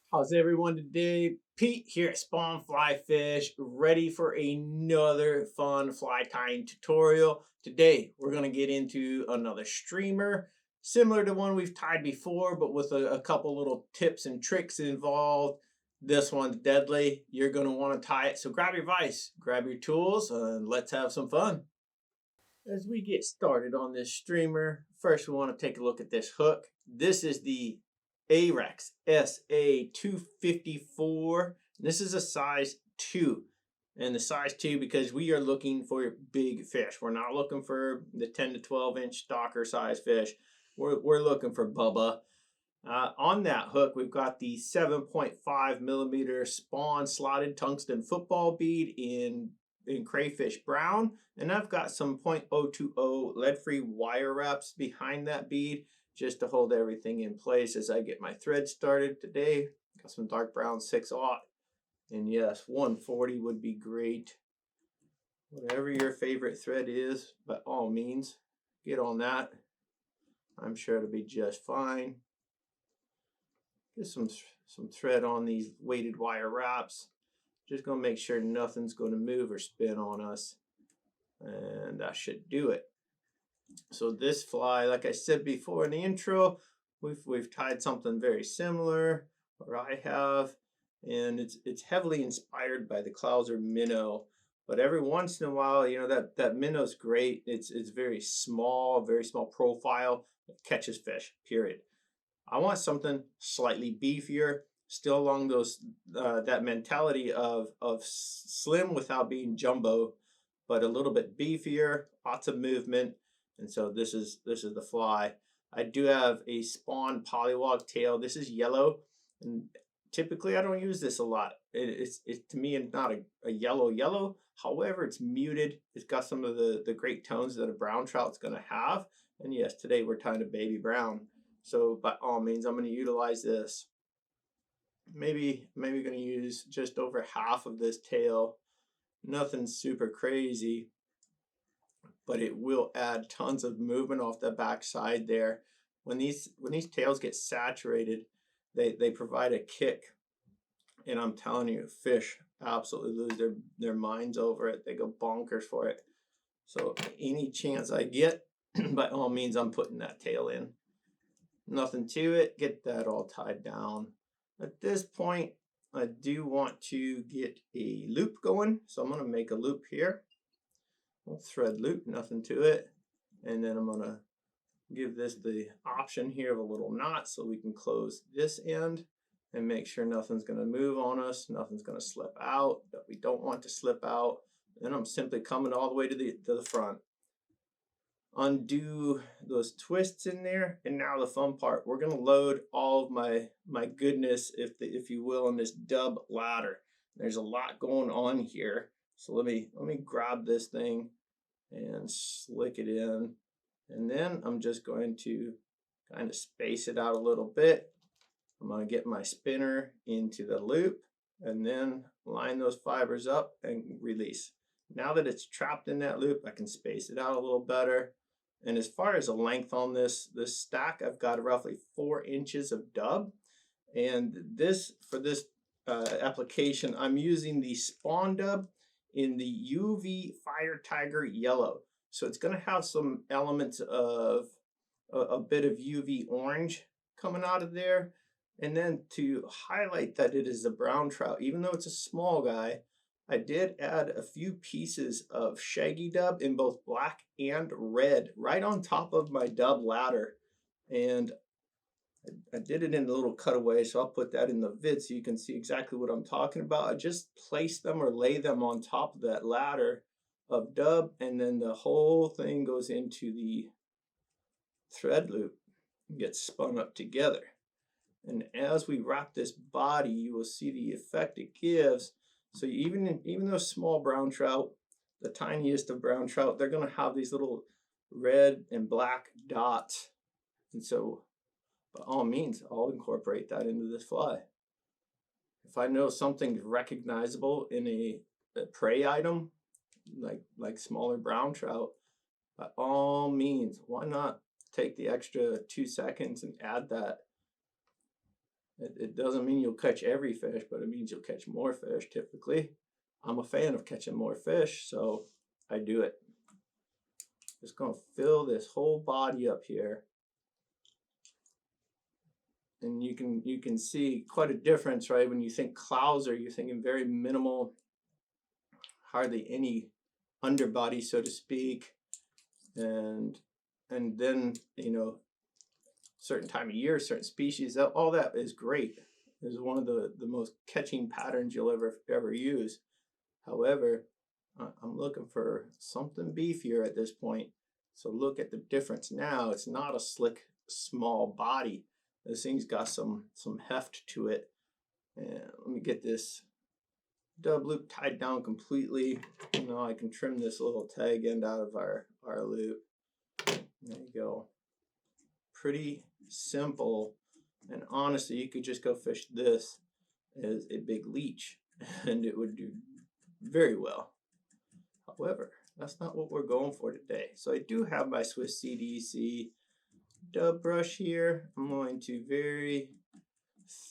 How's everyone today? Pete here at Spawn Fly Fish, ready for another fun fly tying tutorial. Today we're going to get into another streamer, similar to one we've tied before, but with a couple little tips and tricks involved. This one's deadly. You're going to want to tie it, so grab your vise, grab your tools, and let's have some fun. As we get started on this streamer, first we want to take a look at this hook. This is the Ahrex SA254. This is a size 2. And the size 2 because we are looking for big fish. We're not looking for the 10 to 12 inch stalker size fish. We're looking for Bubba. On that hook, we've got the 7.5 millimeter spawn slotted tungsten football bead in Crayfish brown, and I've got some 0.020 lead-free wire wraps behind that bead just to hold everything in place as I get my thread started today. Got some dark brown 6/0, and yes, 140 would be great. Whatever your favorite thread is, by all means, get on that. I'm sure it'll be just fine. Get some thread on these weighted wire wraps. Just going to make sure nothing's going to move or spin on us. And that should do it. So this fly, like I said before in the intro, we've tied something very similar, or I have, and it's heavily inspired by the Clouser minnow. But every once in a while, you know, that minnow's great. It's very small profile. It catches fish, period. I want something slightly beefier, still along those that mentality of slim without being jumbo, but a little bit beefier, lots of movement. And so this is the fly. I do have a Spawn Polliwog tail. This is yellow, and typically I don't use this a lot. It's to me not a yellow. However, it's muted. It's got some of the great tones that a brown trout's going to have. And yes, today we're tying a baby brown. So by all means, I'm going to utilize this. Maybe going to use just over half of this tail. Nothing super crazy, but it will add tons of movement off the back side there. When these tails get saturated, they provide a kick, and I'm telling you, fish absolutely lose their minds over it. They go bonkers for it. So any chance I get, by all means, I'm putting that tail in. Nothing to it. Get that all tied down. At this point, I do want to get a loop going, so I'm going to make a loop here. We'll thread loop, nothing to it, and then I'm going to give this the option here of a little knot so we can close this end and make sure nothing's going to move on us, nothing's going to slip out that we don't want to slip out. Then I'm simply coming all the way to the front. Undo those twists in there, and now the fun part, we're going to load all of my goodness, if you will, on this dub ladder. There's a lot going on here, so let me grab this thing and slick it in, and then I'm just going to kind of space it out a little bit. I'm going to get my spinner into the loop and then line those fibers up and release. Now that it's trapped in that loop, I can space it out a little better. And as far as the length on this stack, I've got roughly 4 inches of dub. And for this application, I'm using the Spawn dub in the UV Firetiger yellow. So it's going to have some elements of a bit of UV orange coming out of there. And then to highlight that it is a brown trout, even though it's a small guy, I did add a few pieces of Shaggy dub in both black and red right on top of my dub ladder. And I did it in a little cutaway, so I'll put that in the vid so you can see exactly what I'm talking about. I just place them or lay them on top of that ladder of dub, and then the whole thing goes into the thread loop and gets spun up together. And as we wrap this body, you will see the effect it gives. So even those small brown trout, the tiniest of brown trout, they're going to have these little red and black dots. And so by all means, I'll incorporate that into this fly. If I know something's recognizable in a prey item, like smaller brown trout, by all means, why not take the extra 2 seconds and add that? It doesn't mean you'll catch every fish, but it means you'll catch more fish typically. I'm a fan of catching more fish, so I do it. Just gonna fill this whole body up here. And you can see quite a difference, right? When you think clouser, you're thinking very minimal, hardly any underbody, so to speak. And then, you know, certain time of year, certain species, all that is great. This is one of the most catching patterns you'll ever use. However, I'm looking for something beefier at this point. So look at the difference now. It's not a slick, small body. This thing's got some heft to it. And let me get this dub loop tied down completely. Now I can trim this little tag end out of our loop. There you go. Pretty simple. And honestly, you could just go fish this as a big leech and it would do very well. However, that's not what we're going for today. So I do have my Swiss CDC dub brush here. I'm going to very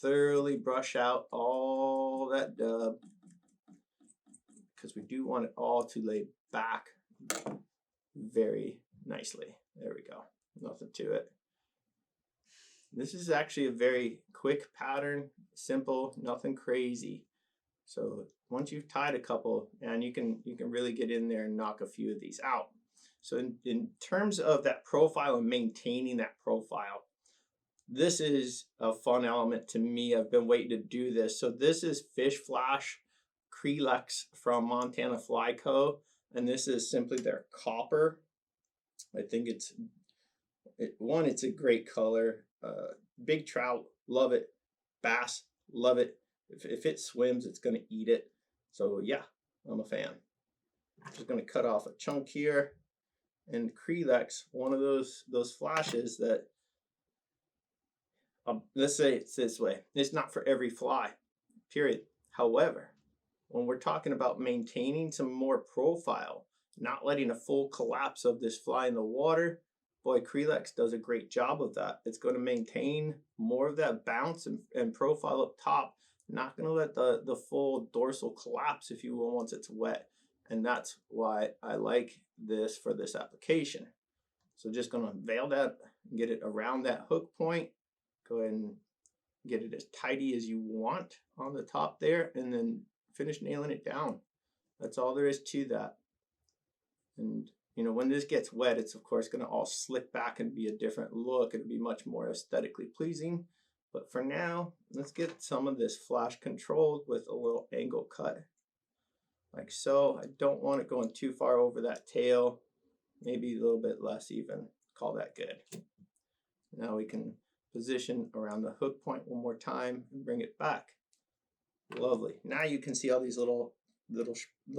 thoroughly brush out all that dub because we do want it all to lay back very nicely. There we go. Nothing to it. This is actually a very quick pattern, simple, nothing crazy. So once you've tied a couple, and you can really get in there and knock a few of these out. So in terms of that profile and maintaining that profile, this is a fun element to me. I've been waiting to do this. So this is Fish Flash Kreelex from Montana Fly Co. And this is simply their copper. I think it's a great color. Big trout, love it. Bass, love it. If it swims, it's going to eat it. So yeah, I'm a fan. I'm just going to cut off a chunk here. And Kreelex, one of those flashes that, let's say it's this way. It's not for every fly, period. However, when we're talking about maintaining some more profile, not letting a full collapse of this fly in the water, boy, Kreelex does a great job of that. It's going to maintain more of that bounce and profile up top. Not going to let the full dorsal collapse, if you will, once it's wet. And that's why I like this for this application. So just going to veil that, get it around that hook point. Go ahead and get it as tidy as you want on the top there, and then finish nailing it down. That's all there is to that. And you know, when this gets wet, it's of course going to all slick back and be a different look. It'll be much more aesthetically pleasing. But for now, let's get some of this flash controlled with a little angle cut. Like so. I don't want it going too far over that tail. Maybe a little bit less even. Call that good. Now we can position around the hook point one more time and bring it back. Lovely. Now you can see all these little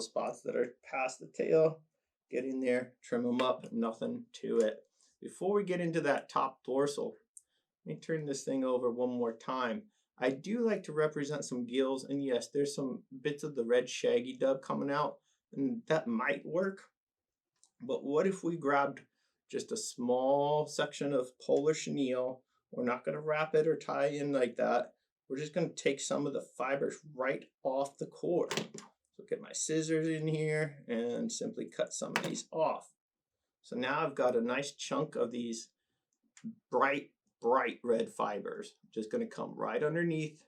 spots that are past the tail. Get in there, trim them up, nothing to it. Before we get into that top dorsal, let me turn this thing over one more time. I do like to represent some gills, and yes, there's some bits of the red shaggy dub coming out, and that might work. But what if we grabbed just a small section of polar chenille? We're not going to wrap it or tie in like that. We're just going to take some of the fibers right off the core. So get my scissors in here and simply cut some of these off. So now I've got a nice chunk of these bright red fibers. Just going to come right underneath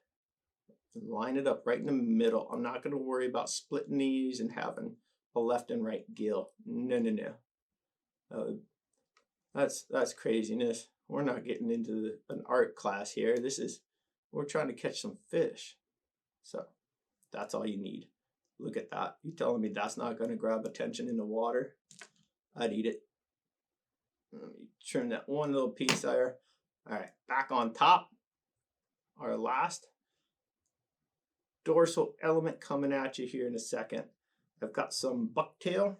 and line it up right in the middle. I'm not going to worry about splitting these and having a left and right gill. No. That's craziness. We're not getting into an art class here. We're trying to catch some fish. So that's all you need. Look at that. You telling me that's not going to grab attention in the water? I'd eat it. Let me trim that one little piece there. All right, back on top. Our last dorsal element coming at you here in a second. I've got some bucktail,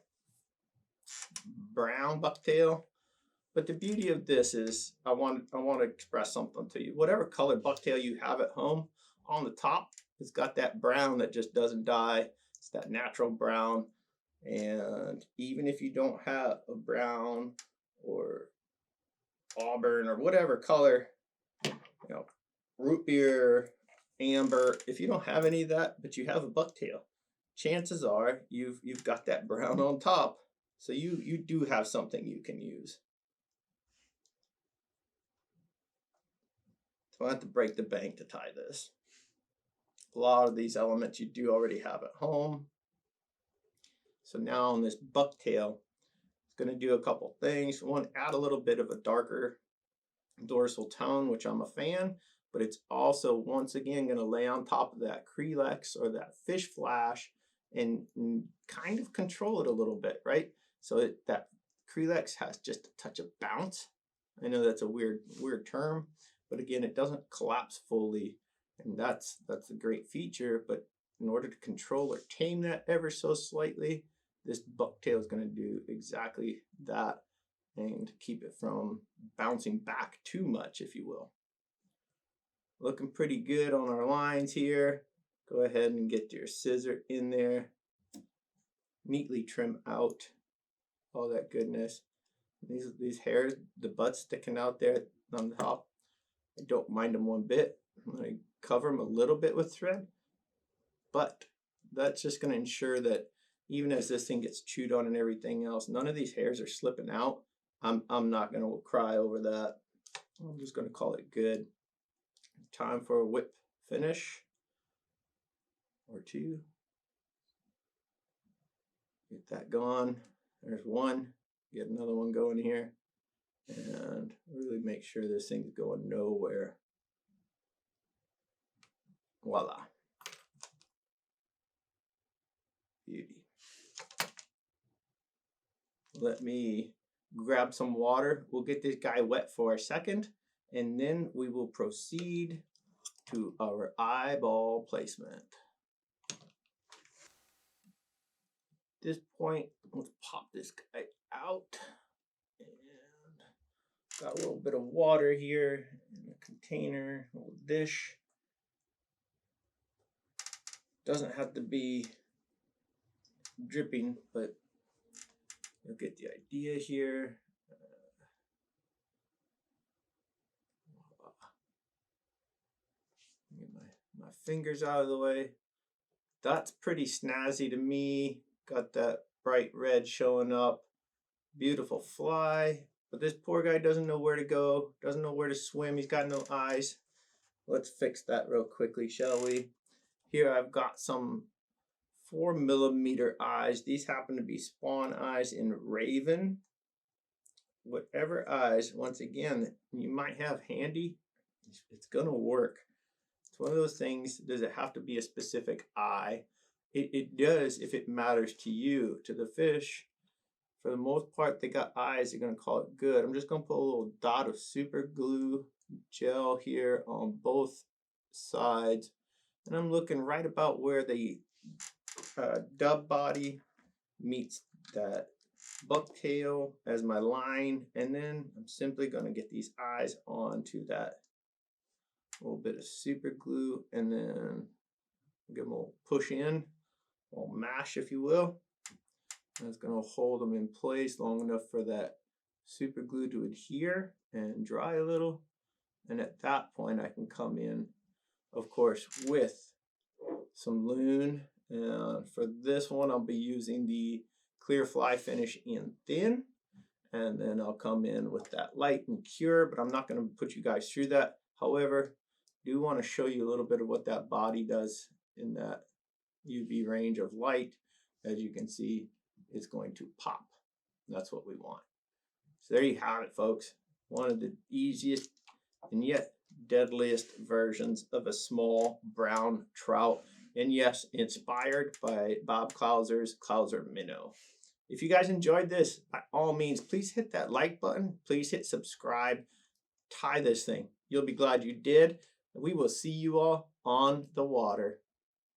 brown bucktail. But the beauty of this is I want to express something to you. Whatever color bucktail you have at home, on the top, it's got that brown that just doesn't die. It's that natural brown. And even if you don't have a brown or auburn or whatever color, you know, root beer, amber. If you don't have any of that, but you have a bucktail, chances are you've got that brown on top. So you do have something you can use. So I have to break the bank to tie this. A lot of these elements you do already have at home. So now on this bucktail, it's going to do a couple things. One, add a little bit of a darker dorsal tone, which I'm a fan, but it's also once again going to lay on top of that Kreelex or that fish flash and kind of control it a little bit, right? So that Kreelex has just a touch of bounce. I know that's a weird term, but again, it doesn't collapse fully, and that's a great feature. But in order to control or tame that ever so slightly, this bucktail is going to do exactly that and keep it from bouncing back too much, if you will. Looking pretty good on our lines here. Go ahead and get your scissor in there. Neatly trim out all that goodness. These hairs, the butts sticking out there on the top, I don't mind them one bit. I'm going to cover them a little bit with thread, but that's just going to ensure that even as this thing gets chewed on and everything else, none of these hairs are slipping out. I'm not going to cry over that. I'm just going to call it good. Time for a whip finish or two. Get that going. There's one. Get another one going here. And really make sure this thing's going nowhere. Voila. Beauty. Let me grab some water. We'll get this guy wet for a second, and then we will proceed to our eyeball placement. At this point, let's pop this guy out. And got a little bit of water here in a container, a little dish. Doesn't have to be dripping, but you'll get the idea here. Get my fingers out of the way. That's pretty snazzy to me. Got that bright red showing up. Beautiful fly. But this poor guy doesn't know where to go. Doesn't know where to swim. He's got no eyes. Let's fix that real quickly, shall we? Here I've got some 4mm eyes. These happen to be spawn eyes in Raven. Whatever eyes, once again, you might have handy, it's gonna work. It's one of those things, does it have to be a specific eye? It does if it matters to you. To the fish, for the most part, they got eyes, they're gonna call it good. I'm just gonna put a little dot of Superglue Gel here on both sides. And I'm looking right about where the dub body meets that bucktail as my line, and then I'm simply going to get these eyes onto that little bit of super glue, and then give them a little push in, a little mash, if you will. And it's going to hold them in place long enough for that super glue to adhere and dry a little. And at that point, I can come in, of course, with some Loon. And for this one, I'll be using the clear fly finish in thin, and then I'll come in with that light and cure, but I'm not going to put you guys through that. However, I do want to show you a little bit of what that body does in that UV range of light. As you can see, it's going to pop. That's what we want. So there you have it, folks. One of the easiest and yet deadliest versions of a small brown trout. And yes, inspired by Bob Clouser's Clouser Minnow. If you guys enjoyed this, by all means, please hit that like button. Please hit subscribe. Tie this thing. You'll be glad you did. We will see you all on the water.